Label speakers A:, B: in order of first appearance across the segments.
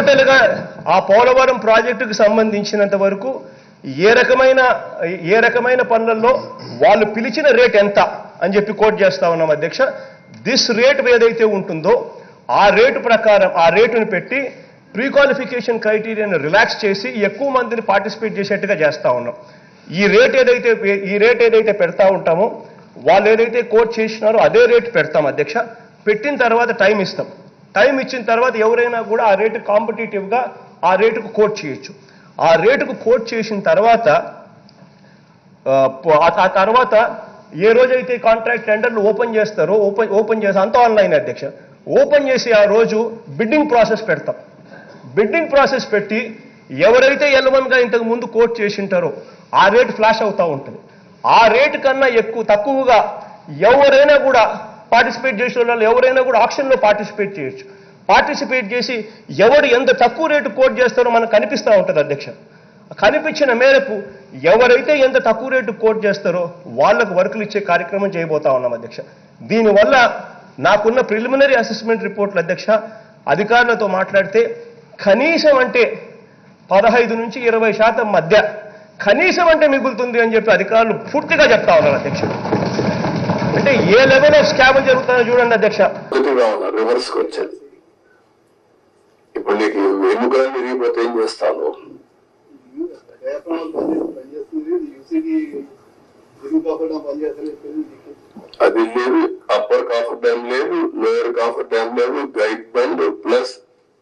A: టోటల్గా ఆ పోలవరం ప్రాజెక్టుకు సంబంధించినంత వరకు ఏ రకమైన పనులలో వాళ్ళు పిలిచిన రేట్ ఎంత అని చెప్పి కోట్ చేస్తా ఉన్నాం అధ్యక్ష. దిస్ రేట్ ఏదైతే ఉంటుందో ఆ రేటు ప్రకారం ఆ రేటును పెట్టి ప్రీ క్వాలిఫికేషన్ క్రైటీరియాను రిలాక్స్ చేసి ఎక్కువ మందిని పార్టిసిపేట్ చేసేట్టుగా చేస్తా ఉన్నాం. ఈ రేట్ ఏదైతే పెడతా ఉంటామో వాళ్ళు ఏదైతే కోట్ చేసినారో అదే రేటు పెడతాం అధ్యక్ష. పెట్టిన తర్వాత టైం ఇస్తాం. టైం ఇచ్చిన తర్వాత ఎవరైనా కూడా ఆ రేటు కాంపిటేటివ్గా ఆ రేటుకు కోట్ చేయొచ్చు. ఆ రేటుకు కోట్ చేసిన తర్వాత ఆ తర్వాత ఏ రోజైతే కాంట్రాక్ట్ టెండర్లు ఓపెన్ చేస్తారో ఓపెన్ చేసి అంతా ఆన్లైన్ అధ్యక్ష. ఓపెన్ చేసి ఆ రోజు బిడ్డింగ్ ప్రాసెస్ పెడతాం. బిడ్డింగ్ ప్రాసెస్ పెట్టి ఎవరైతే L1గా ఇంతకు ముందు కోట్ చేసింటారో ఆ రేటు ఫ్లాష్ అవుతూ ఉంటుంది. ఆ రేటు కన్నా తక్కువగా ఎవరైనా కూడా పార్టిసిపేట్ చేసిన వాళ్ళు ఎవరైనా కూడా ఆక్షన్లో పార్టిసిపేట్ చేయొచ్చు. పార్టిసిపేట్ చేసి ఎవరు ఎంత తక్కువ రేటు కోట్ చేస్తారో మనకు కనిపిస్తూ ఉంటుంది అధ్యక్ష. కనిపించిన మేరకు ఎవరైతే ఎంత తక్కువ రేటు కోట్ చేస్తారో వాళ్లకు వర్కులు ఇచ్చే కార్యక్రమం చేయబోతా ఉన్నాం అధ్యక్ష. దీనివల్ల నాకున్న ప్రిలిమినరీ అసెస్మెంట్ రిపోర్ట్లు అధ్యక్ష అధికారులతో మాట్లాడితే కనీసం అంటే 15 నుంచి 20% మధ్య కనీసం అంటే మిగులుతుంది అని చెప్పి అధికారులు పూర్తిగా చెప్తా ఉన్నారు అధ్యక్ష. అంటే ఏ లెవెల్ ఆఫ్ స్కామ్ జరుగుతుందో చూడండి అధ్యక్ష.
B: రివర్స్ వచ్చేది ఇప్పుడు నీకు ఎన్నికలు విరిగిపోతే ఏం చేస్తాను? అది లేదు, అప్పర్ కాఫర్ డ్యామ్ లేదు, లోయర్ కాఫర్ డ్యామ్ లేదు, గైడ్ బండ్ ప్లస్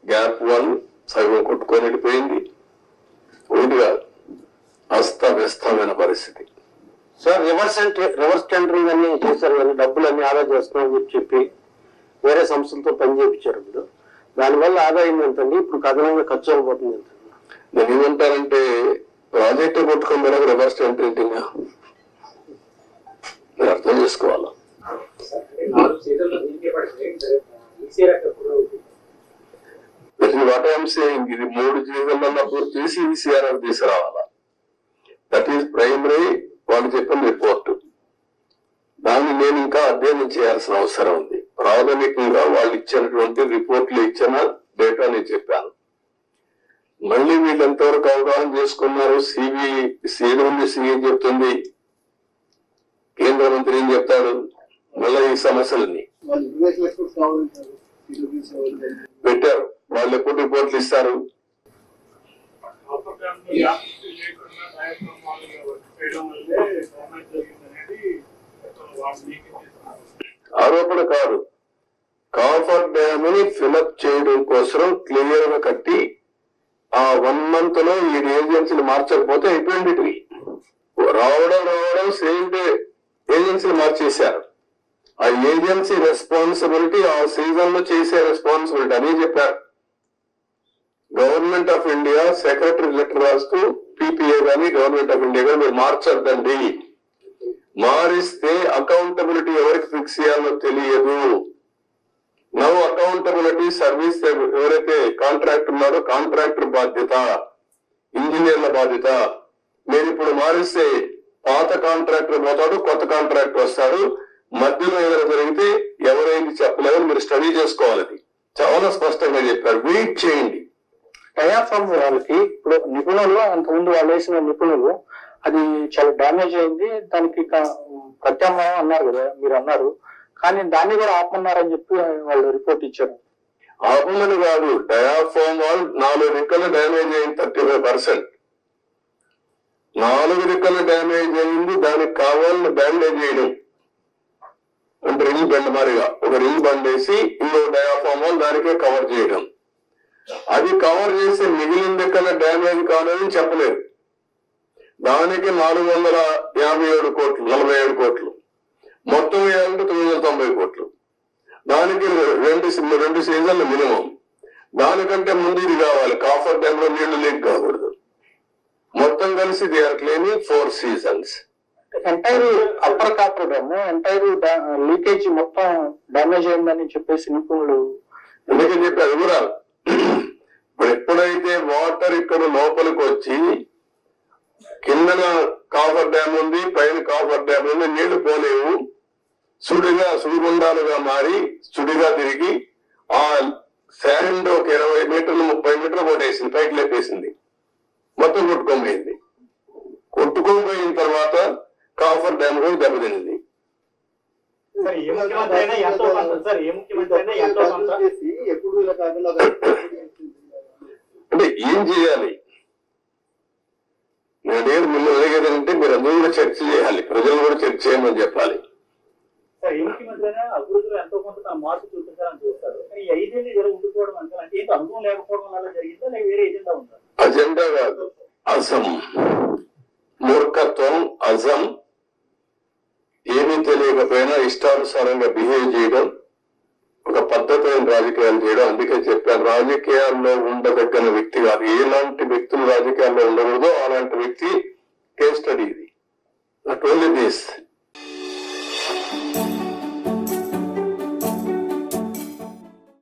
B: గ్యాప్ 1 సగం కొట్టుకొని వెళ్ళిపోయింది. ఒకటి కాదు, అస్తవ్యస్తమైన పరిస్థితి.
C: సార్ రివర్స్ టెండరింగ్ అన్ని చేశారు కానీ డబ్బులన్నీ ఆదా చేస్తున్నామని చెప్పి వేరే సంస్థలతో పని చేయించారు. ఇప్పుడు దానివల్ల ఆదాయం ఎంతండి? ఇప్పుడు అదనంగా ఖర్చు అయిపోతుంది ఎంత?
B: నేను ఏమంటానంటే ప్రాజెక్టు కొట్టుకొని కూడా రివర్స్ టెండరింగ్ అర్థం చేసుకోవాలా. వాట్ ఐఎమ్ సేయింగ్, ఇది 3 సీజన్లలో పూర్తి చేసి ఈసీఆర్ఆర్ తీసుకురావాలా. దట్ ఈస్ ప్రైమరీ వాళ్ళు చెప్పిన రిపోర్టు. దాన్ని నేను ఇంకా అధ్యయనం చేయాల్సిన అవసరం ఉంది. ప్రాథమికంగా వాళ్ళు ఇచ్చినటువంటి రిపోర్ట్లు ఇచ్చిన డేటా నేను చెప్పాను. మళ్ళీ వీళ్ళు ఎంతవరకు అవగాహన చేసుకున్నారు? సిఏ ఏం చెప్తుంది, కేంద్ర మంత్రి ఏం చెప్తాడు, మళ్ళీ ఈ సమస్యలన్నీ పెట్టారు. వాళ్ళు ఎప్పుడు రిపోర్ట్లు ఇస్తారు? ఆరోపణ కాదు, కాఫర్ డ్యామ్ ని ఫిలప్ చేయడం కోసం క్లియర్ గా కట్టి ఆ 1 month లో ఈ ఏజెన్సీలు మార్చకపోతే అయిపోయింది. రావడం సేమ్ డే ఏజెన్సీలు మార్చేశారు. ఆ ఏజెన్సీ రెస్పాన్సిబిలిటీ ఆ సీజన్ లో చేసే రెస్పాన్సిబిలిటీ అని చెప్పారు. Government of India secretary letter రాస్తూ పీపీఏ కానీ గవర్నమెంట్ ఆఫ్ ఇండియా కానీ మీరు మార్చొద్దండి, మారిస్తే అకౌంటబిలిటీ ఎవరికి ఫిక్స్ చేయాలో తెలియదు. నవ్ అకౌంటబిలిటీ సర్వీస్ ఎవరైతే కాంట్రాక్టర్ ఉన్నారో కాంట్రాక్టర్ బాధ్యత, ఇంజనీర్ల బాధ్యత. మీరు ఇప్పుడు మారిస్తే పాత కాంట్రాక్టర్ పోతాడు, కొత్త కాంట్రాక్టర్ వస్తాడు. మధ్యలో ఏదైనా జరిగితే ఎవరైంది చెప్పలేదని మీరు స్టడీ చేసుకోవాలి. చాలా స్పష్టంగా చెప్పారు. వెయిట్ చేయండి.
C: డయాఫ్రామ్ వాళ్ళకి ఇప్పుడు నిపుణులు అంతకుముందు వాళ్ళు వేసిన నిపుణులు అది చాలా డ్యామేజ్ అయింది, దానికి ప్రత్యామ్నాయం అన్నారు కదా, మీరు అన్నారు. కానీ దాన్ని కూడా ఆపమన్నారని చెప్పి వాళ్ళు రిపోర్ట్ ఇచ్చారు.
B: ఆపమని కాదు, డయాఫ్రామ్ వాల్ 4 రెక్కలు డ్యామేజ్ అయింది, 35%. 4 రెక్కలు డ్యామేజ్ అయింది. దానికి కావాలని బ్యాండేజ్ చేయడం అంటే రింగ్ బెండ్ మారిగా ఒక రింగ్ బండేసి ఇంకో డయాఫ్రామ్ వాల్ దానికే కవర్ చేయడం. అది కవర్ చేసి మిగిలిన రెక్కల డ్యామేజ్ కావాలని చెప్పలేదు. దానికి 457 కోట్లు, 47 కోట్లు, మొత్తం వేయాలంటే 990 కోట్లు. దానికి 2 సీజన్లు మినిమం. దానికంటే ముందు ఇది కావాలి, కాఫర్ డ్యామ్ లో నీళ్లు లీక్ కాకూడదు. మొత్తం కలిసి they are claiming 4 seasons.
C: Entire upper coffer dam entire leakage మొత్తం డ్యామేజ్ అయిందని చెప్పేసి నిపుణులు
B: ఎందుకని చెప్పి అది కూడా ఇప్పుడు ఎప్పుడైతే వాటర్ ఇక్కడ లోపలికి వచ్చి కిందన కాఫర్ డ్యామ్ ఉంది, పైన కాఫర్ డ్యామ్ ఉంది, నీళ్లు పోలేవు, సుడిగుండాలుగా మారి సుడిగా తిరిగి ఆ శాండ్ ఒక 20 మీటర్లు 30 మీటర్లు కొట్టేసింది, పైకి లేపేసింది, మొత్తం కొట్టుకోబోయింది. కొట్టుకోబోయిన తర్వాత కాఫర్ డ్యామ్ కూడా దెబ్బతింది. అంటే ఏం చేయాలి? నేను మిమ్మల్ని అడిగేదంటే మీరు అందరూ కూడా చర్చ చేయాలి, ప్రజలు కూడా చర్చ చేయమని చెప్పాలి.
C: ముఖ్యమంత్రి అభివృద్ధిలో ఎంతో కొంత మార్పు చూపించాలని చూస్తారు, కానీ 5 ఏళ్ళు ఇలా ఉండిపోవడం అంటే ఏంటి, అనుభవం లేకపోవడం వల్ల జరిగిందా లేక వేరే ఎజెండా ఉందా?
B: అజెండా కాదు, అజం, మూర్ఖత్వం, అజం, ఏమీ తెలియకపోయినా ఇష్టానుసారంగా బిహేవ్ చేయడం, ఒక పద్ధతైన రాజకీయాలు చేయడం. అందుకే చెప్పాను, రాజకీయాల్లో ఉండదగ్గన వ్యక్తి కాదు. ఎలాంటి వ్యక్తులు రాజకీయాల్లో ఉండకూడదో అలాంటి వ్యక్తి కేస్ స్టడీ ఇది. Not only this.